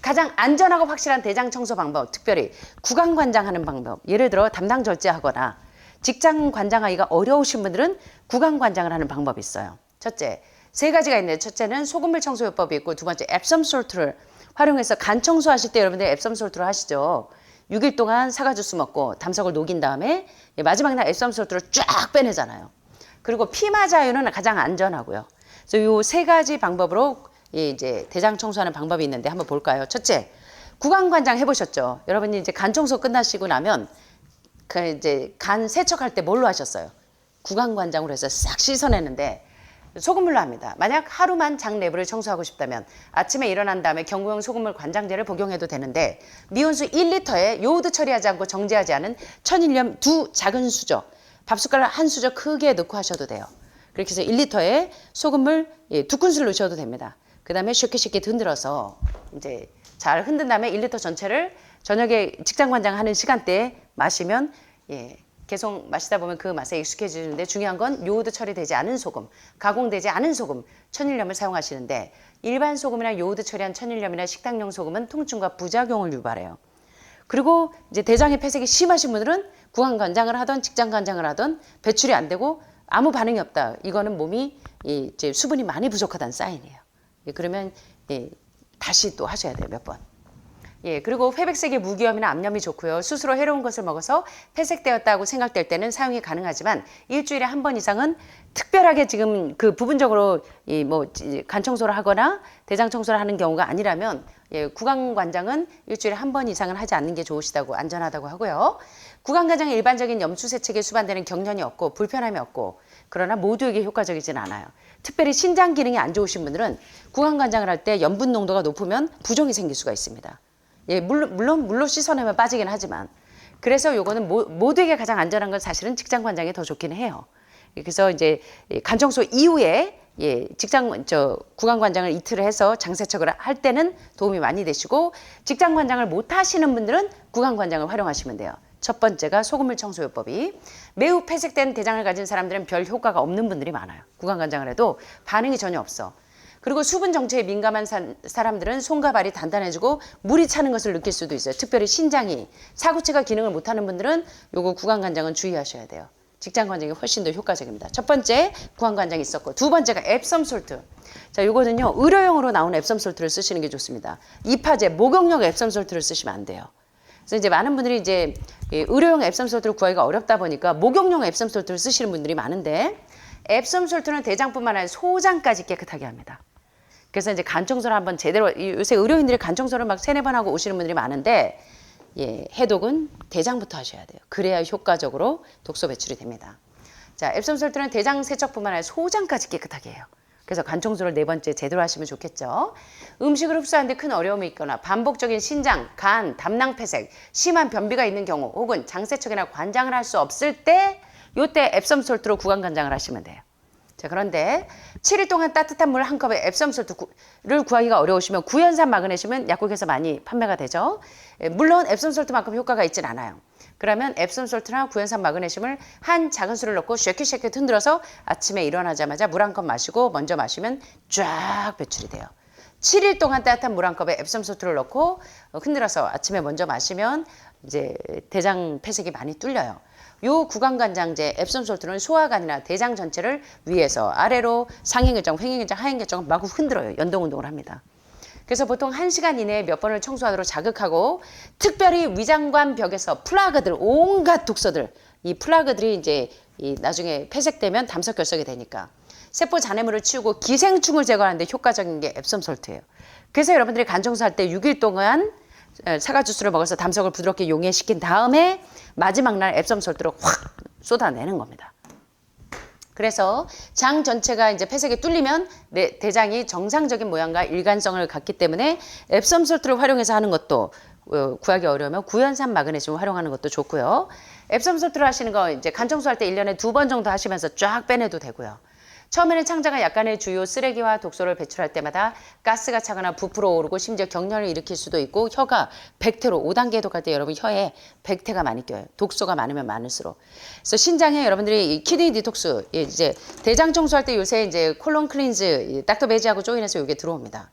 가장 안전하고 확실한 대장 청소 방법, 특별히 구강 관장하는 방법. 예를 들어 담당 절제하거나 직장 관장하기가 어려우신 분들은 구강 관장을 하는 방법이 있어요. 첫째, 세 가지가 있는데 첫째는 소금물 청소요법이 있고 두 번째 앱섬 솔트를 활용해서 간 청소하실 때 여러분들 앱섬 솔트를 하시죠. 6일 동안 사과 주스 먹고 담석을 녹인 다음에 마지막 날 앱섬 솔트를 쫙 빼내잖아요. 그리고 피마자유는 가장 안전하고요. 그래서 이 세 가지 방법으로 이제 대장 청소하는 방법이 있는데 한번 볼까요? 첫째, 구강 관장 해보셨죠? 여러분이 이제 간 청소 끝나시고 나면 그 이제 간 세척할 때 뭘로 하셨어요? 구강 관장으로 해서 싹 씻어내는데 소금물로 합니다. 만약 하루만 장 내부를 청소하고 싶다면 아침에 일어난 다음에 경구용 소금물 관장제를 복용해도 되는데 미온수 1리터에 요오드 처리하지 않고 정제하지 않은 천일염 두 작은 수저, 밥숟가락 한 수저 크게 넣고 하셔도 돼요. 그렇게 해서 1리터에 소금물 2큰술 넣으셔도 됩니다. 그 다음에 쉽게 흔들어서 이제 잘 흔든 다음에 1리터 전체를 저녁에 직장 관장하는 시간대에 마시면 계속 마시다 보면 그 맛에 익숙해지는데 중요한 건 요오드 처리되지 않은 소금, 가공되지 않은 소금, 천일염을 사용하시는데 일반 소금이나 요오드 처리한 천일염이나 식당용 소금은 통증과 부작용을 유발해요. 그리고 이제 대장의 폐색이 심하신 분들은 구강 관장을 하던 직장 관장을 하던 배출이 안 되고 아무 반응이 없다. 이거는 몸이 이제 수분이 많이 부족하다는 사인이에요. 그러면 다시 또 하셔야 돼요. 몇 번. 그리고 회백색의 무기염이나 암염이 좋고요. 스스로 해로운 것을 먹어서 폐색되었다고 생각될 때는 사용이 가능하지만 일주일에 한 번 이상은 특별하게 지금 그 부분적으로 간 청소를 하거나 대장 청소를 하는 경우가 아니라면 구강 관장은 일주일에 한 번 이상은 하지 않는 게 좋으시다고 안전하다고 하고요. 구강 관장은 일반적인 염수 세척에 수반되는 경련이 없고 불편함이 없고 그러나 모두에게 효과적이진 않아요. 특별히 신장 기능이 안 좋으신 분들은 구강 관장을 할 때 염분 농도가 높으면 부종이 생길 수가 있습니다. 물론 물로 씻어내면 빠지긴 하지만 그래서 요거는 모두에게 가장 안전한 건 사실은 직장 관장이 더 좋긴 해요. 그래서 이제 간 청소 이후에 구강 관장을 이틀을 해서 장 세척을 할 때는 도움이 많이 되시고 직장 관장을 못 하시는 분들은 구강 관장을 활용하시면 돼요. 첫 번째가 소금물 청소요법이 매우 폐색된 대장을 가진 사람들은 별 효과가 없는 분들이 많아요. 구강 관장을 해도 반응이 전혀 없어. 그리고 수분 정체에 민감한 사람들은 손과 발이 단단해지고 물이 차는 것을 느낄 수도 있어요. 특별히 신장이 사구체가 기능을 못하는 분들은 요거 구강 관장은 주의하셔야 돼요. 직장 관장이 훨씬 더 효과적입니다. 첫 번째 구강 관장이 있었고 두 번째가 앱섬 솔트. 자, 요거는요 의료용으로 나온 앱섬 솔트를 쓰시는 게 좋습니다. 이파제, 목욕용 앱섬 솔트를 쓰시면 안 돼요. 그래서 이제 많은 분들이 이제 의료용 앱섬 솔트를 구하기가 어렵다 보니까 목욕용 앱섬 솔트를 쓰시는 분들이 많은데 앱섬 솔트는 대장뿐만 아니라 소장까지 깨끗하게 합니다. 그래서 이제 간 청소를 한번 제대로 요새 의료인들이 간 청소를 막 3-4번 하고 오시는 분들이 많은데 해독은 대장부터 하셔야 돼요. 그래야 효과적으로 독소 배출이 됩니다. 자, 앱섬 솔트는 대장 세척뿐만 아니라 소장까지 깨끗하게 해요. 그래서 간 청소를 4번째 제대로 하시면 좋겠죠. 음식을 흡수하는데 큰 어려움이 있거나 반복적인 신장, 간, 담낭 폐색, 심한 변비가 있는 경우 혹은 장 세척이나 관장을 할 수 없을 때 요때 앱섬 솔트로 구강 관장을 하시면 돼요. 자, 그런데 7일 동안 따뜻한 물 한 컵에 앱섬 솔트를 구하기가 어려우시면 구연산 마그네슘은 약국에서 많이 판매가 되죠. 물론 앱섬 솔트만큼 효과가 있진 않아요. 그러면 앱섬 솔트나 구연산 마그네슘을 한 작은 술을 넣고 쉐킷쉐킷 흔들어서 아침에 일어나자마자 물 한 컵 마시고 먼저 마시면 쫙 배출이 돼요. 7일 동안 따뜻한 물 한 컵에 앱섬 솔트를 넣고 흔들어서 아침에 먼저 마시면 이제 대장 폐색이 많이 뚫려요. 요 구강관장제 앱섬 솔트는 소화관이나 대장 전체를 위에서 아래로 상행결정, 횡행결정, 하행결정 마구 흔들어요. 연동운동을 합니다. 그래서 보통 1시간 이내에 몇 번을 청소하도록 자극하고 특별히 위장관 벽에서 플라그들, 온갖 독소들, 이 플라그들이 이제 나중에 폐색되면 담석결석이 되니까 세포 잔해물을 치우고 기생충을 제거하는 데 효과적인 게 앱섬 솔트예요. 그래서 여러분들이 간 청소할 때 6일 동안 사과 주스를 먹어서 담석을 부드럽게 용해시킨 다음에 마지막 날 앱섬 솔트로 확 쏟아내는 겁니다. 그래서 장 전체가 이제 폐색이 뚫리면 대장이 정상적인 모양과 일관성을 갖기 때문에 앱섬 솔트를 활용해서 하는 것도 구하기 어려우면 구연산 마그네슘을 활용하는 것도 좋고요. 앱섬 솔트를 하시는 거 이제 간 청소할 때 1년에 2번 정도 하시면서 쫙 빼내도 되고요. 처음에는 창자가 약간의 주요 쓰레기와 독소를 배출할 때마다 가스가 차거나 부풀어 오르고 심지어 경련을 일으킬 수도 있고 혀가 백태로 5단계 해독할 때 여러분 혀에 백태가 많이 껴요. 독소가 많으면 많을수록. 그래서 신장에 여러분들이 키드니 디톡스 이제 대장 청소할 때 요새 이제 콜론 클린즈 닥터 베지하고 조인해서 이게 들어옵니다.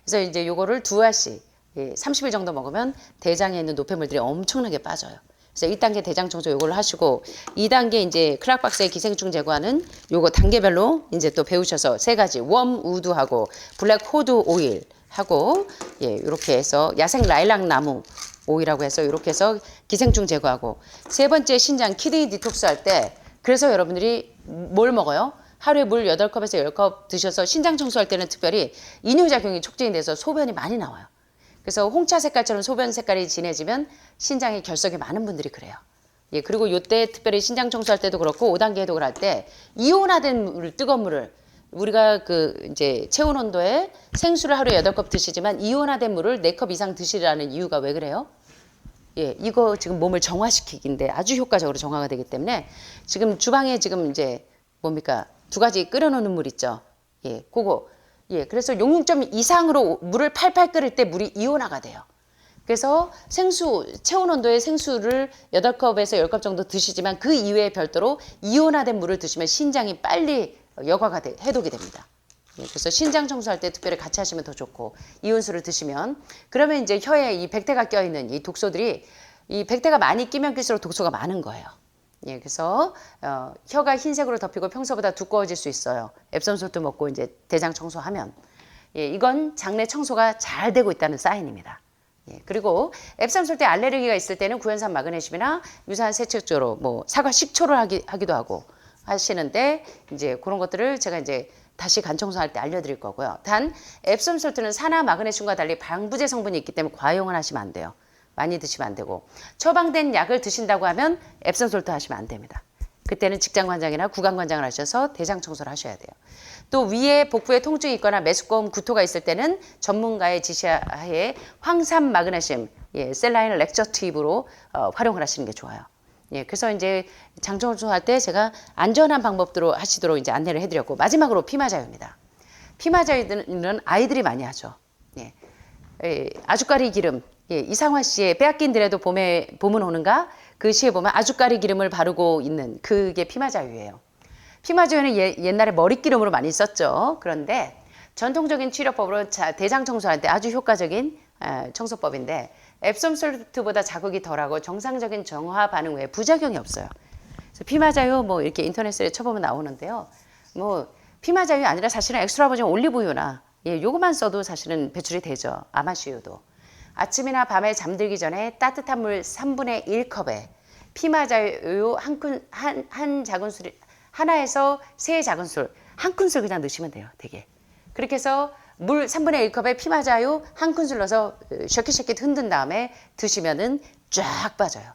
그래서 이제 요거를 2알씩 예, 30일 정도 먹으면 대장에 있는 노폐물들이 엄청나게 빠져요. 그래서 1단계 대장 청소 요걸 하시고 2단계 이제 크락박스의 기생충 제거하는 요거 단계별로 이제 또 배우셔서 3가지 웜 우드하고 블랙 호두 오일 하고 예, 이렇게 해서 야생 라일락 나무 오일하고 해서 이렇게 해서 기생충 제거하고 3번째 신장 키드니 디톡스 할 때 그래서 여러분들이 뭘 먹어요? 하루에 물 8컵에서 10컵 드셔서 신장 청소할 때는 특별히 이뇨작용이 촉진이 돼서 소변이 많이 나와요. 그래서 홍차 색깔처럼 소변 색깔이 진해지면 신장에 결석이 많은 분들이 그래요. 예, 그리고 요때 특별히 신장 청소할 때도 그렇고 5단계 해독을 할 때 이온화된 물, 뜨거운 물을 우리가 그 이제 체온 온도에 생수를 하루에 8컵 드시지만 이온화된 물을 4컵 이상 드시라는 이유가 왜 그래요? 예, 이거 지금 몸을 정화시키기인데 아주 효과적으로 정화가 되기 때문에 지금 주방에 지금 이제 뭡니까? 2가지 끓여놓는 물 있죠. 예, 그거. 예, 그래서 66점 이상으로 물을 팔팔 끓일 때 물이 이온화가 돼요. 그래서 생수, 체온 온도의 생수를 8컵에서 10컵 정도 드시지만 그 이외에 별도로 이온화된 물을 드시면 신장이 빨리 해독이 됩니다. 예, 그래서 신장 청소할 때 특별히 같이 하시면 더 좋고 이온수를 드시면 그러면 이제 혀에 이 백태가 껴있는 이 독소들이 이 백태가 많이 끼면 낄수록 독소가 많은 거예요. 예, 그래서 혀가 흰색으로 덮이고 평소보다 두꺼워질 수 있어요. 앱섬솔트 먹고 이제 대장 청소하면 예, 이건 장내 청소가 잘 되고 있다는 사인입니다. 예, 그리고 앱섬솔트에 알레르기가 있을 때는 구연산 마그네슘이나 유산 세척제로 뭐 사과 식초를 하기도 하고 하시는데 이제 그런 것들을 제가 이제 다시 간 청소할 때 알려드릴 거고요. 단 앱섬솔트는 산화 마그네슘과 달리 방부제 성분이 있기 때문에 과용을 하시면 안 돼요. 많이 드시면 안 되고 처방된 약을 드신다고 하면 앱섬솔트 하시면 안 됩니다. 그때는 직장관장이나 구강관장을 하셔서 대장 청소를 하셔야 돼요. 또 위에 복부에 통증이 있거나 메스꺼움 구토가 있을 때는 전문가의 지시하에 황산 마그네슘 예, 셀라인 렉저티브로 활용을 하시는 게 좋아요. 예, 그래서 이제 장 청소할 때 제가 안전한 방법으로 하시도록 이제 안내를 해드렸고 마지막으로 피마자유입니다. 피마자유는 아이들이 많이 하죠. 예, 아주까리 기름 예, 이상화 씨의 빼앗긴 들에도 봄은 오는가 그 시에 보면 아주까리 기름을 바르고 있는 그게 피마자유예요. 피마자유는 옛날에 머리기름으로 많이 썼죠. 그런데 전통적인 치료법으로 대장 청소할 때 아주 효과적인 청소법인데 앱섬솔트보다 자극이 덜하고 정상적인 정화 반응 외에 부작용이 없어요. 그래서 피마자유 뭐 이렇게 인터넷에 쳐보면 나오는데요. 뭐 피마자유 아니라 사실은 엑스트라 버진 올리브유나 예, 요것만 써도 사실은 배출이 되죠. 아마씨유도. 아침이나 밤에 잠들기 전에 따뜻한 물 3분의 1컵에 피마자유 한 작은술 하나에서 3 작은술 한 큰술 그냥 넣으시면 돼요. 되게 그렇게 해서 물 3분의 1컵에 피마자유 한 큰술 넣어서 쉐킷쉐킷 흔든 다음에 드시면은 쫙 빠져요.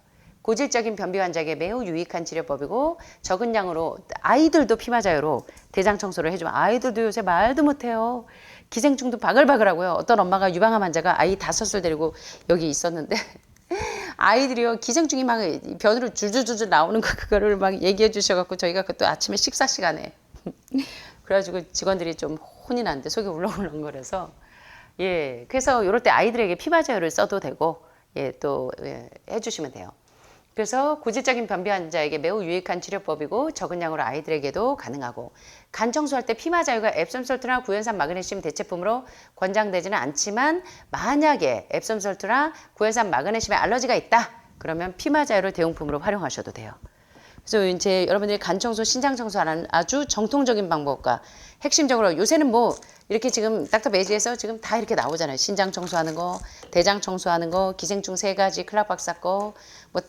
고질적인 변비 환자에게 매우 유익한 치료법이고 적은 양으로 아이들도 피마자유로 대장 청소를 해주면 아이들도 요새 말도 못해요. 기생충도 바글바글하고요. 어떤 엄마가 유방암 환자가 아이 5을 데리고 여기 있었는데 아이들이요 기생충이 막 변으로 줄줄줄줄 나오는 거 그거를 막 얘기해 주셔갖고 저희가 그것도 아침에 식사 시간에 그래가지고 직원들이 좀 혼이 났는데 속이 울렁울렁거려서 예 그래서 이럴 때 아이들에게 피마자유를 써도 되고 예 또 해주시면 돼요. 그래서 고질적인 변비 환자에게 매우 유익한 치료법이고 적은 양으로 아이들에게도 가능하고 간 청소할 때 피마자유가 앱섬솔트나 구연산 마그네슘 대체품으로 권장되지는 않지만 만약에 앱섬솔트나 구연산 마그네슘에 알러지가 있다 그러면 피마자유를 대용품으로 활용하셔도 돼요. 그래서 이제 여러분들이 간 청소, 신장 청소하는 아주 정통적인 방법과 핵심적으로 요새는 뭐 이렇게 지금 닥터 매지에서 지금 다 이렇게 나오잖아요. 신장 청소하는 거, 대장 청소하는 거, 기생충 3가지, 클락 박사 거, 뭐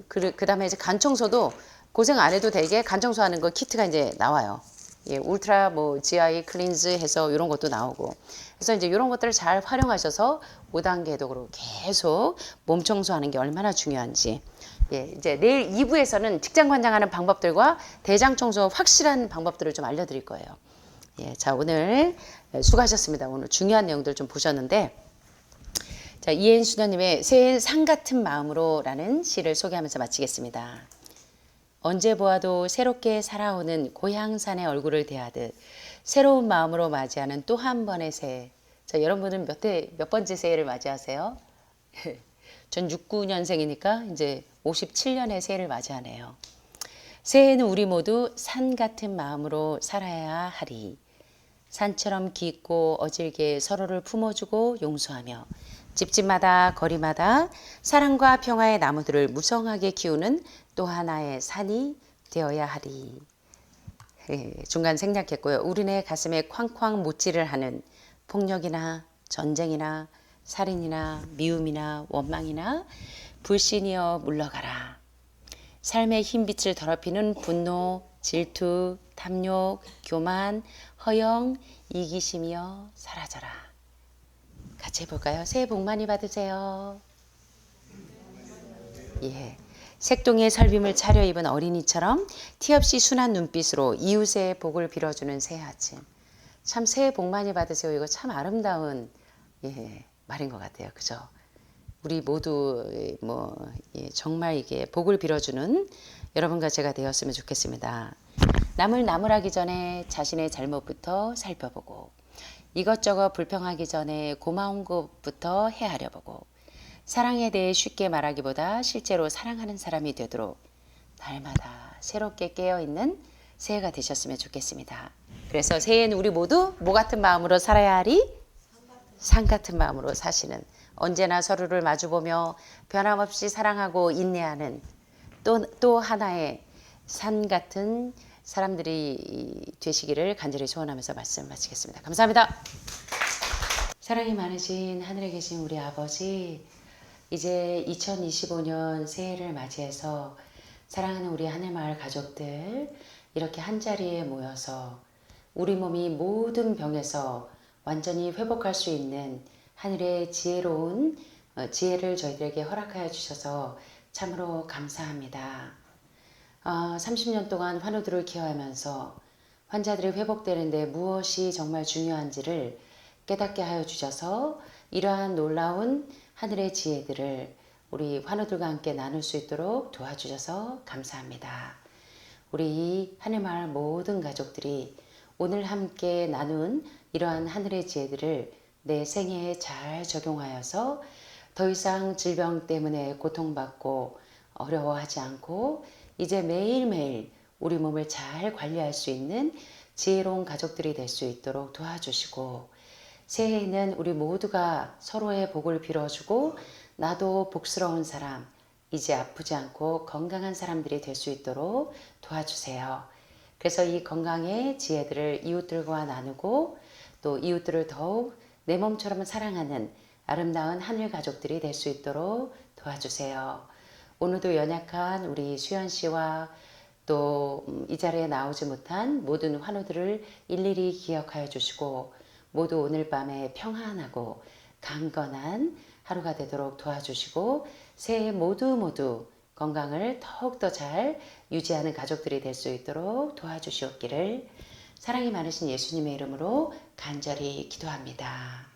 그다음에 이제 간 청소도 고생 안 해도 되게 간 청소하는 거 키트가 이제 나와요. 예, 울트라 뭐 GI 클린즈 해서 이런 것도 나오고. 그래서 이제 이런 것들을 잘 활용하셔서 5단계 해독으로 계속 몸 청소하는 게 얼마나 중요한지. 예, 이제 내일 2부에서는 직장 관장하는 방법들과 대장 청소 확실한 방법들을 좀 알려드릴 거예요. 예, 자 오늘 수고하셨습니다. 오늘 중요한 내용들 좀 보셨는데 자 이혜인 수녀님의 새해엔 산 같은 마음으로라는 시를 소개하면서 마치겠습니다. 언제 보아도 새롭게 살아오는 고향산의 얼굴을 대하듯 새로운 마음으로 맞이하는 또 한 번의 새해. 자 여러분은 몇 번째 새해를 맞이하세요? 전 69년생이니까 이제 57년의 새해를 맞이하네요. 새해에는 우리 모두 산 같은 마음으로 살아야 하리. 산처럼 깊고 어질게 서로를 품어주고 용서하며 집집마다 거리마다 사랑과 평화의 나무들을 무성하게 키우는 또 하나의 산이 되어야 하리. 중간 생략했고요. 우리네 가슴에 쾅쾅 못질을 하는 폭력이나 전쟁이나 살인이나 미움이나 원망이나 불신이여 물러가라. 삶의 흰빛을 더럽히는 분노, 질투, 탐욕, 교만, 허영, 이기심이여 사라져라. 같이 해볼까요? 새해 복 많이 받으세요. 예. 색동의 설빔을 차려입은 어린이처럼 티 없이 순한 눈빛으로 이웃의 복을 빌어주는 새해 아침. 참 새해 복 많이 받으세요. 이거 참 아름다운 말인 것 같아요. 그죠? 우리 모두 정말 이게 복을 빌어주는 여러분과 제가 되었으면 좋겠습니다. 남을 나무라기 전에 자신의 잘못부터 살펴보고 이것저것 불평하기 전에 고마운 것부터 헤아려 보고 사랑에 대해 쉽게 말하기보다 실제로 사랑하는 사람이 되도록 날마다 새롭게 깨어있는 새해가 되셨으면 좋겠습니다. 그래서 새해에는 우리 모두 뭐 같은 마음으로 살아야 하리? 산 같은 마음으로 사시는, 언제나 서로를 마주보며 변함없이 사랑하고 인내하는 또 하나의 산 같은 사람들이 되시기를 간절히 소원하면서 말씀 마치겠습니다. 감사합니다. 사랑이 많으신 하늘에 계신 우리 아버지, 이제 2025년 새해를 맞이해서 사랑하는 우리 하늘마을 가족들 이렇게 한자리에 모여서 우리 몸이 모든 병에서 완전히 회복할 수 있는 하늘의 지혜로운 지혜를 저희들에게 허락하여 주셔서 참으로 감사합니다. 30년 동안 환우들을 케어하면서 환자들이 회복되는데 무엇이 정말 중요한지를 깨닫게 하여 주셔서 이러한 놀라운 하늘의 지혜들을 우리 환우들과 함께 나눌 수 있도록 도와주셔서 감사합니다. 우리 이 하늘마을 모든 가족들이 오늘 함께 나눈 이러한 하늘의 지혜들을 내 생애에 잘 적용하여서 더 이상 질병 때문에 고통받고 어려워하지 않고 이제 매일매일 우리 몸을 잘 관리할 수 있는 지혜로운 가족들이 될 수 있도록 도와주시고, 새해에는 우리 모두가 서로의 복을 빌어주고 나도 복스러운 사람, 이제 아프지 않고 건강한 사람들이 될 수 있도록 도와주세요. 그래서 이 건강의 지혜들을 이웃들과 나누고 또 이웃들을 더욱 내 몸처럼 사랑하는 아름다운 하늘 가족들이 될 수 있도록 도와주세요. 오늘도 연약한 우리 수연 씨와 또 이 자리에 나오지 못한 모든 환우들을 일일이 기억하여 주시고 모두 오늘 밤에 평안하고 강건한 하루가 되도록 도와주시고 새해 모두 건강을 더욱더 잘 유지하는 가족들이 될 수 있도록 도와주시옵기를 사랑이 많으신 예수님의 이름으로 간절히 기도합니다.